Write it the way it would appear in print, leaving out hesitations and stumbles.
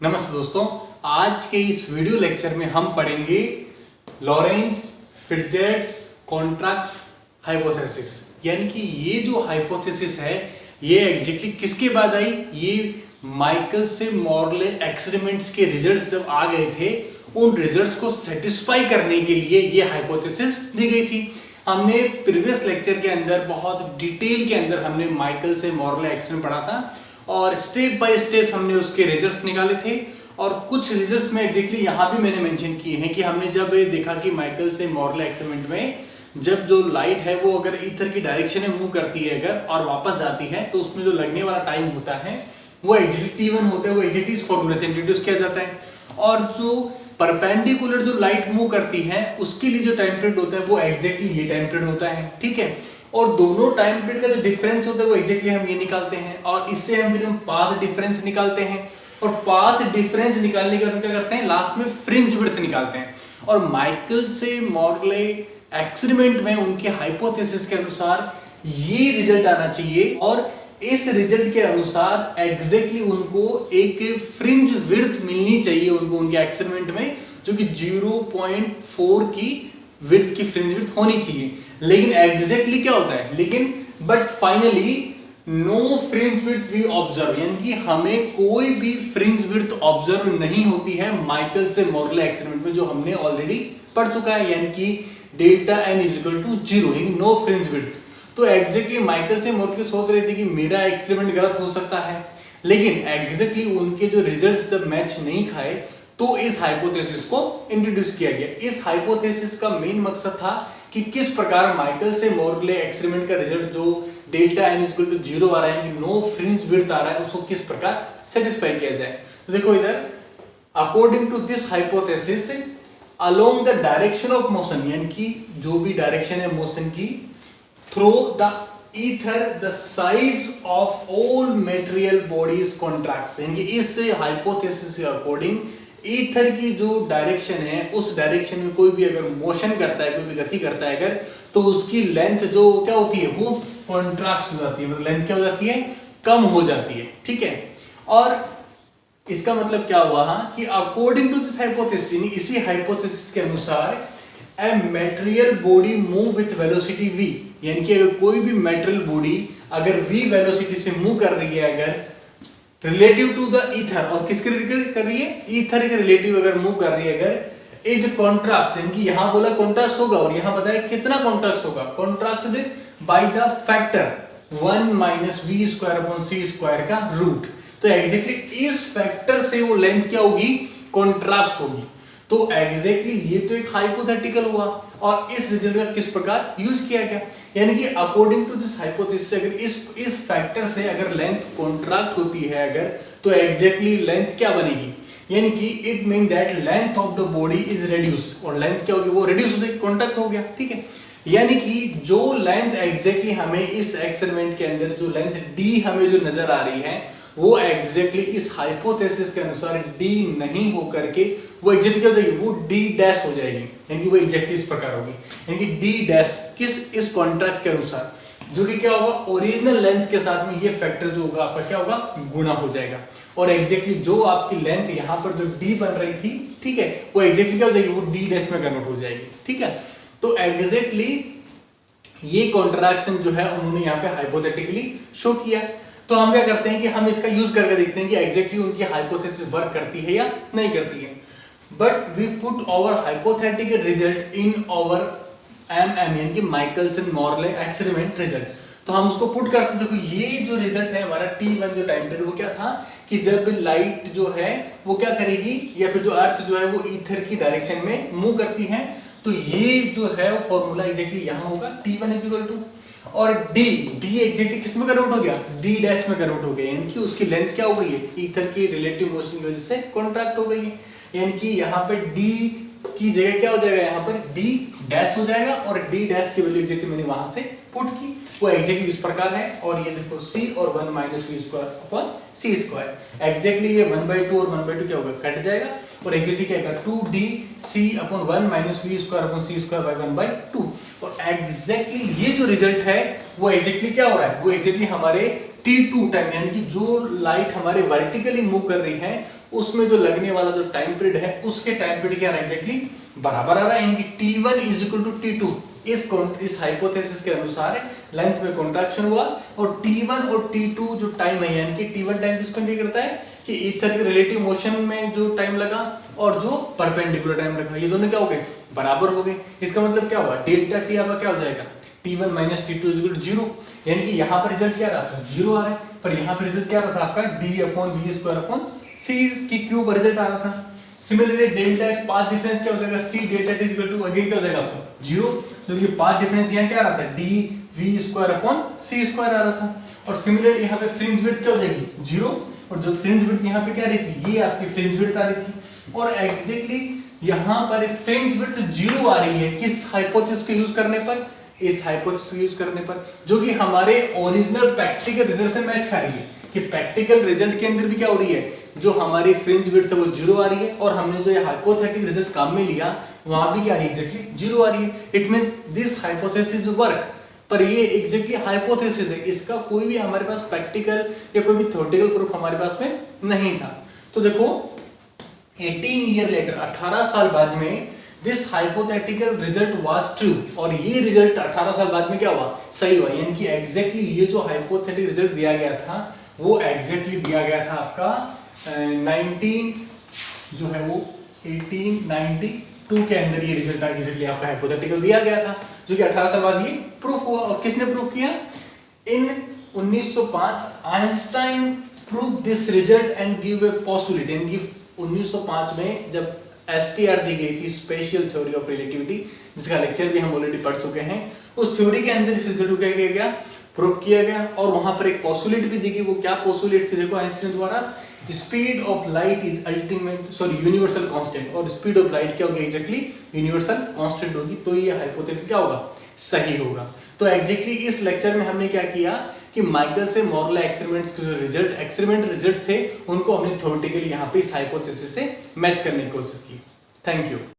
नमस्ते दोस्तों, आज के इस वीडियो लेक्चर में हम पढ़ेंगे लॉरेंज फिट्जेट्स कॉन्ट्रैक्ट्स हाइपोथेसिस। यानी कि ये जो हाइपोथेसिस है ये एग्जैक्टली किसके बाद आई? ये माइकल से मॉर्ले एक्सपेरिमेंट्स के रिजल्ट्स जब आ गए थे, उन रिजल्ट्स को सेटिस्फाई करने के लिए ये हाइपोथेसिस दी गई थी। हमने प्रीवियस लेक्चर के अंदर बहुत डिटेल के अंदर हमने माइकल से मॉर्ले एक्सपेरिमेंट पढ़ा था और स्टेप बाय स्टेप हमने उसके रिजल्ट्स निकाले थे। और कुछ रिजल्ट्स में एग्जैक्टली यहाँ भी मैंने मेंशन किए हैं कि हमने जब देखा कि माइकल से मॉर्ले एक्सपेरिमेंट में जब जो लाइट है वो अगर ईथर की डायरेक्शन में मूव करती है अगर और वापस जाती है तो उसमें जो लगने वाला टाइम होता है वो एग्जैक्टली T1 होता है, वो एग्जैक्टली इस फॉर्मूले से इंट्रोड्यूस किया जाता है। और जो परपेंडिकुलर जो लाइट मूव करती है उसके लिए जो टाइम पीरियड होता है वो एग्जैक्टली ये टाइम पीरियड होता है, ठीक है। और दोनों टाइम पीरियड का जो डिफरेंस होता है वो एग्जैक्टली हम ये निकालते हैं और इससे हम फिर पाथ डिफरेंस निकालते हैं और पाथ डिफरेंस निकालने के बाद क्या करते हैं, लास्ट में फ्रिंज विड्थ निकालते हैं। और माइकल से मॉर्ले एक्सपेरिमेंट में उनके हाइपोथेसिस के अनुसार ये रिजल्ट आना चाहिए और इस रिजल्ट के अनुसार एग्जैक्टली उनको एक फ्रिंज विड्थ मिलनी चाहिए उनको उनके एक्सपेरिमेंट में, जो कि 0.4 की विड्थ की फ्रिंज विड्थ होनी चाहिए। लेकिन एग्जैक्टली क्या होता है, लेकिन but finally no fringe width we observe, यानी कि हमें कोई भी फ्रिंज विड्थ ऑब्जर्व नहीं होती है माइकल से मॉर्ले एक्सपेरिमेंट में, जो हमने ऑलरेडी पढ़ चुका है। यानी कि delta n is equal to 0, यानी नो फ्रिंज विड्थ। तो एग्जैक्टली माइकल से मॉर्ले सोच रहे थे कि मेरा एक्सपेरिमेंट गलत हो सकता है, लेकिन एग्जैक्टली उनके जो रिजल्ट्स जब मैच नहीं खाए तो इस हाइपोथेसिस को इंट्रोड्यूस किया गया। इस हाइपोथेसिस का मेन मकसद था कि किस प्रकार माइकल से मॉर्ले एक्सपेरिमेंट का रिजल्ट जो डेल्टा n इक्वल टू 0 आ रहा है, नो फ्रिंज विड्थ आ रहा है, उसको किस प्रकार सेटिस्फाई किया जाए। तो देखो इधर, according to this hypothesis along the direction of motion, यानी कि जो भी डायरेक्शन है मोशन की, through the ether the size of all material bodies contracts, यानी कि इस हाइपोथेसिस के अकॉर्डिंग ईथर की जो डायरेक्शन है उस डायरेक्शन में कोई भी अगर मोशन करता है, कोई भी गति करता है अगर, तो उसकी लेंथ जो क्या होती है वो कॉन्ट्रैक्ट हो जाती है, मतलब लेंथ क्या हो जाती है, कम हो जाती है, ठीक है। और इसका मतलब क्या हुआ कि अकॉर्डिंग टू दिस हाइपोथेसिस, यानी इसी हाइपोथेसिस के अनुसार a material body move with velocity v, यानी कि अगर कोई भी मेटेरियल बॉडी अगर v वेलोसिटी से मूव कर रही है अगर रिलेटिव टू द ईथर, और किसके रिलेटिव कर रही है, ईथर के रिलेटिव अगर मूव कर रही है अगर, इज कॉन्ट्रैक्ट, यानी कि यहां बोला कॉन्ट्रैक्ट होगा और यहां बताया कितना कॉन्ट्रैक्ट होगा, contract by the factor 1 minus v square upon c square का रूट। तो एग्जैक्टली इस फैक्टर से वो लेंथ क्या होगी, कॉन्ट्रैक्ट होगी। तो एग्जैक्टली ये तो एक हाइपोथेटिकल हुआ और इस रिजल्ट का किस प्रकार यूज किया गया, यानी कि अकॉर्डिंग टू दिस हाइपोथेसिस अगर इस फैक्टर से अगर लेंथ कॉन्ट्रैक्ट होती है अगर, तो एग्जैक्टली लेंथ क्या बनेगी, यानी कि it mean that length of the body is reduce, और लेंथ क्या होगी, वो रिड्यूस हो जाएगी, कॉन्ट्रैक्ट हो गया, ठीक है। यानी कि जो लेंथ एग्जैक्टली हमें इस एक्सपेरिमेंट के अंदर जो लेंथ d हमें जो नजर आ रही है वो एग्जैक्टली इस हाइपोथेसिस के अनुसार d नहीं हो करके वो एग्जैक्टली क्या हो जाएगी, वो d डैश हो जाएगी, यानी कि वो एग्जैक्टली इस प्रकार होगी, यानी कि d डैश किस, इस कॉन्ट्रैक्ट के अनुसार, जो कि क्या होगा, ओरिजिनल लेंथ के साथ में ये फैक्टर जो होगा आपका क्या होगा, गुणा हो जाएगा। और एग्जैक्टली जो आपकी लेंथ यहाँ पर जो d बन रही थी, ठीक है, वो एग्जैक्टली क्या हो जाएगी, वो d डैश में कन्वर्ट हो जाएगी, ठीक है। तो एग्जैक्टली ये कॉन्ट्रैक्शन जो है उन्होंने यहाँ पे हाइपोथेटिकली शो किया। तो हम क्या करते हैं कि हम इसका यूज करके देखते हैं कि एग्जैक्टली उनकी हाइपोथेसिस वर्क करती है या नहीं करती है। But we put our hypothetical result in our यानी कि माइकलसन मॉर्ले एक्सपेरिमेंट रिजल्ट। तो हम उसको पुट करते हैं, देखो ये जो रिजल्ट है हमारा T1 जो टाइम पीरियड वो क्या था कि जब लाइट जो है वो क्या करेगी, या फिर जो अर्थ जो है वो ईथर की डायरेक्शन में मूव करती है, तो ये जो है वो फॉर्मूला एग्जैक्टली यहां होगा, T1 इज इक्वल टू, और d एग्जैक्टली किस में कन्वर्ट हो गया, d डैश में कन्वर्ट हो गया, यानी कि उसकी लेंथ क्या हो गई है, ईथर की रिलेटिव मोशन की वजह से कॉन्ट्रैक्ट हो गई है, यानी कि यहाँ पे d की जगह क्या हो जाएगा, यहाँ पर d डैश हो जाएगा और d डैश की वैल्यू एग्जैक्टली मैंने वहां से पुट की, वो एग्जैक्टली इस प्रकार है। और ये देखो c और 1 minus v square upon c square, exactly ये 1/2 और 1/2 क्या होगा, कट जाएगा और एग्जैक्टली क्या आएगा, 2d c upon 1 minus v square upon c square by 1/2। और एग्जैक्टली ये जो रिजल्ट है वो एग्जैक्टली क्या हो रहा है, वो एग्जैक्टली हमारे T2 टाइम, यानी कि जो लाइट हमारे वर्टिकली मूव कर रही है उसमें जो लगने वाला जो टाइम पीरियड है उसके टाइम पीरियड क्या एग्जैक्टली बराबर आ रहा है। T1 is equal to T2। इस हाइपोथेसिस के अनुसार लेंथ में कॉन्ट्रैक्शन हुआ और T1 और T2 जो टाइम है यानी कि T1 टाइम किसको इंडिकेट करता है कि ईथर के रिलेटिव मोशन में जो टाइम लगा और जो परपेंडिकुलर टाइम लगा ये दोनों क्या हो गए बराबर हो गए। इसका मतलब क्या हुआ डेल्टा टी आपका क्या हो जाएगा T1 minus T2 is equal to 0। यानी कि यहाँ पर रिजल्ट क्या रहा था 0 आ रहा है, पर यहाँ पर रिजल्ट क्या रहा था आपका d upon v square upon c की क्यूब रिजल्ट आ रहा था। Similarly delta x path difference क्या हो जाएगा c delta t equal to again क्या हो जाएगा आपका 0, तो ये पाथ डिफरेंस यहाँ क्या आ रहा था d v square upon c square आ रहा था। और सिमिलरली यहाँ पे फ्रिंज विड्थ क्या हो जाएगी 0, और जो फ्रिंज विड्थ यहाँ पे क्या रही थी ये आपकी फ्रिंज विड्थ आ रही थी। और एग्जैक्टली यहाँ पर फ्रिंज विड्थ 0 आ रही है किस हाइपोथेसिस को यूज करने पर, इस हाइपोथेसिस को यूज करने पर, जो कि हमारे ओरिजिनल प्रैक्टिकल रिजल्ट से मैच कर रही है कि प्रैक्टिकल रिजल्ट के अंदर भी क्या हो रही है जो हमारी फ्रिंज विड्थ है वो 0 आ रही है और हमने जो ये हाइपोथेटिक रिजल्ट काम में लिया वहां भी क्या आ रही है एग्जैक्टली 0 आ रही है। It means this hypothesis work, पर ये एग्जैक्टली हाइपोथेसिस है, इसका कोई भी हमारे पास प्रैक्टिकल या कोई भी थ्योरेटिकल प्रूफ हमारे पास में नहीं था। तो देखो 18 ईयर लेटर 18 साल बाद में this hypothetical result was true, और ये रिजल्ट 18 साल बाद में क्या हुआ सही हुआ। यानी कि एग्जैक्टली ये जो हाइपोथेटिक रिजल्ट दिया गया था वो एग्जैक्टली दिया गया था आपका 19 जो है वो 1892 के अंदर ये रिजल्ट एग्जैक्टली आपका हाइपोथेटिकल दिया गया था, जो कि 18 साल बाद ये प्रूफ हुआ। और किसने प्रूफ किया इन 1905 Einstein prove this result and give a postulate. यानी कि 1905 में जब STR दी गई थी स्पेशल थ्योरी ऑफ रिलेटिविटी, जिसका लेक्चर भी हम ऑलरेडी पढ़ चुके हैं, उस थ्योरी के अंदर इस रिजल्ट को क्या किया गया प्रूव किया गया। और वहां पर एक पोस्टुलेट भी दी गई, वो क्या पोस्टुलेट थी देखो आइंस्टाइन द्वारा, speed of light is universal constant, और स्पीड ऑफ लाइट क्या होगी एग्जैक्टली यूनिवर्सल कांस्टेंट होगी, तो ये हाइपोथेसिस क्या होगा सही होगा। तो एग्जैक्टली इस लेक्चर में हमने क्या किया कि माइकल से मोरले एक्सपेरिमेंट्स के जो एक्सपेरिमेंट रिजल्ट थे उनको हमने थ्योरेटिकली यहाँ पे इस हाइपोथेसिस से मैच करने की कोशिश की। Thank you.